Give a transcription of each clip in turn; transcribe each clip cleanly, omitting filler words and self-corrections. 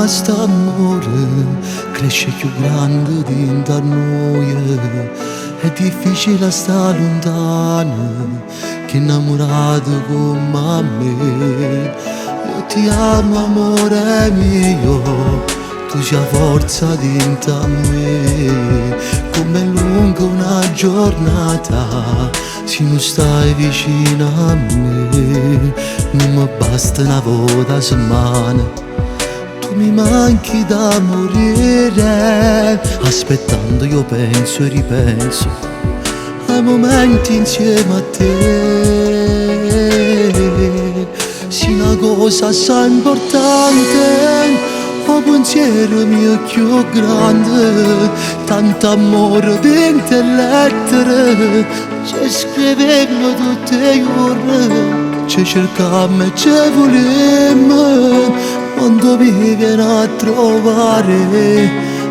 st'amore cresce più grande dentro a noi. È difficile stare lontano che innamorato come me. Io ti amo amore mio, tu c'hai forza dentro a me. Come lunga una giornata se non stai vicino a me. Non mi basta una volta a settimana, tu mi manchi da morire. Aspettando io penso e ripenso ai momenti insieme a te. Sì, una cosa assai importante, o pensiero mio più grande, tanto amore dentro le lettere, ci scrivevano tutte le ore, ci cercammo e ci volemmo, quando mi viene a trovare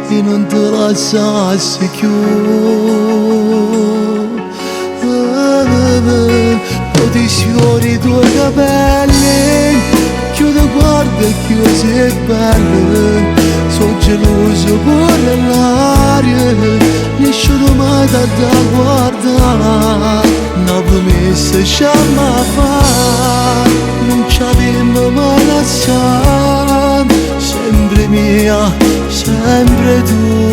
e non te lasciassi più. Poi sfiori i tuoi capelli, chiudo guarda e chiudo sei bello. Sono geloso pure l'aria, nessuno mai da guardare. Una promessa c'è ma fa, non ci avevamo mai lasciato. Sempre mia, sempre tu.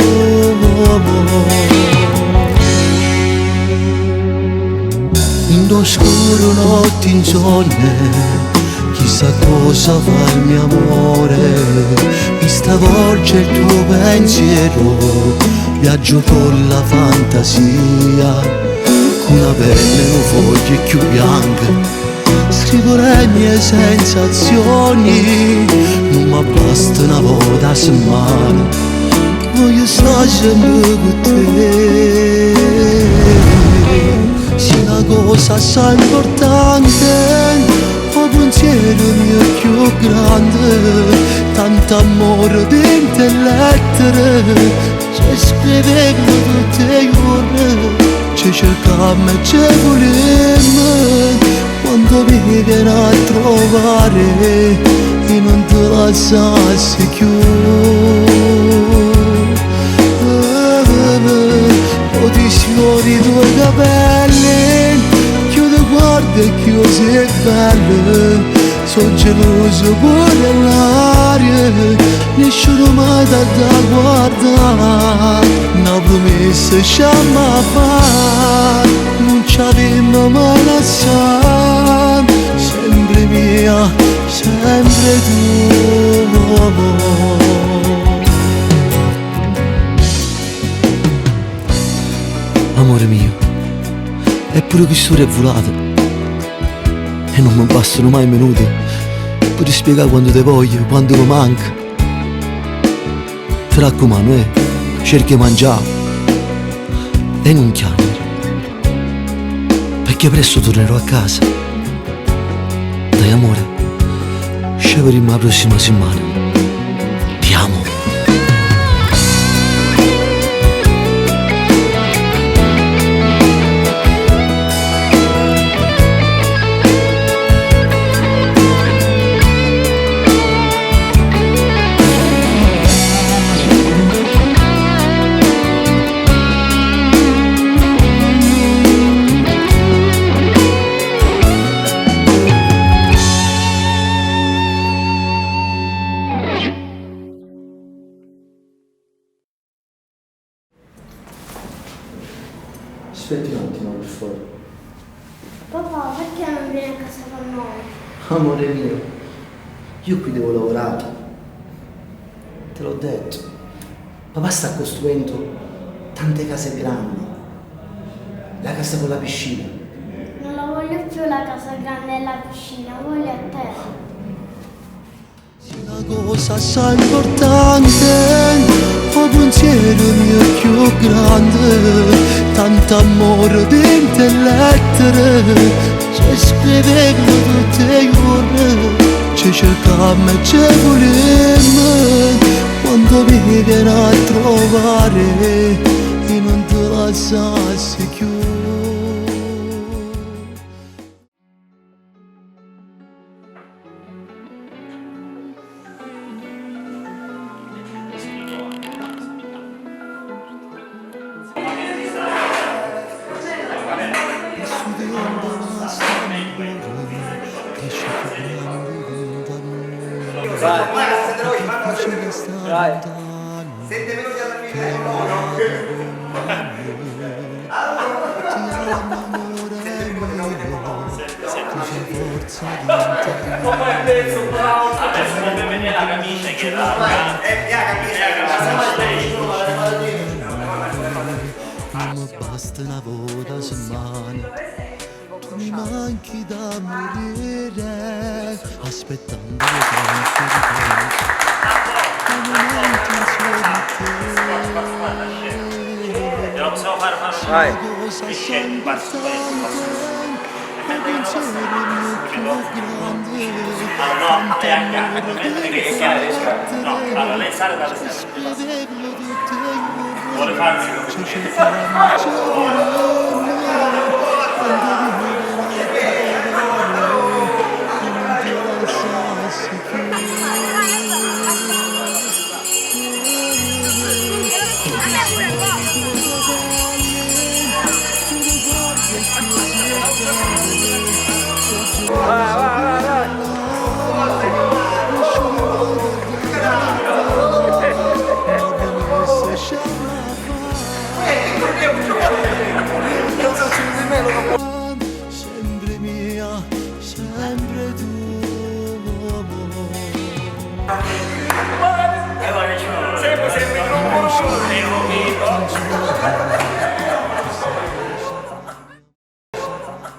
In oscuro notte insonne, chissà cosa fa il mio amore. Mi stravolge il tuo pensiero, viaggio con la fantasia, con una pelle non foglie più bianche. Scrivo le mie sensazioni, non mi basta una volta a settimana, voglio stare sempre con te. Sì, una cosa assai importante, o pensiero mio più grande, tanto amore dentro le lettere, ci scrivevano tutte le ore, ci cercammo e ci volemmo, quando mi viene a trovare e non te lasciassi più. O ti sfiori i tuoi capelli, chiudo guarda e chiudo sei bello. Sono geloso pure l'aria, nessuno mai da guardare. Una promessa c'è ma fa, non ci avevamo mai lasciato. Sempre mia, sempre tu. Amore mio, eppure che storia è volata e non mi bastano mai minuti per spiegare quando ti voglio, quando mi manca. Ti raccomando, cerchi di mangiare e non chiamare, perché presto tornerò a casa. Dai amore, sceglieremo la prossima settimana. Ti amo. Aspetti un attimo, per favore. Papà, perché non vieni a casa con noi? Amore mio, io qui devo lavorare. Te l'ho detto. Papà sta costruendo tante case grandi. La casa con la piscina. Non la voglio più la casa grande e la piscina, voglio a te. Sì, una cosa assai importante, o pensiero mio più grande, tanto amore dentro le lettere, ci scrivevano tutte le ore, ci cercammo e ci volemmo, quando mi viene a trovare e non te lasciassi più. difficile stare lontano, 7 minuti alla che fine. innamorato con me. Ti amo amore mio, tu sei forza di Adesso deve venire la camicia che è larga. non mi basta una volta a settimana. Tu mi manchi da morire, aspettando le tante riprese. Un momento solo te. Ce la possiamo fare Vai. Cosa so importante, il pensiero mio più grande. No, allora lei sale dalle scale. Spiegarlo tutte Vuole farsi c'è farmi giovane, quando mi interessasse più. Sempre mia, sempre tu. Sempre il numero uno.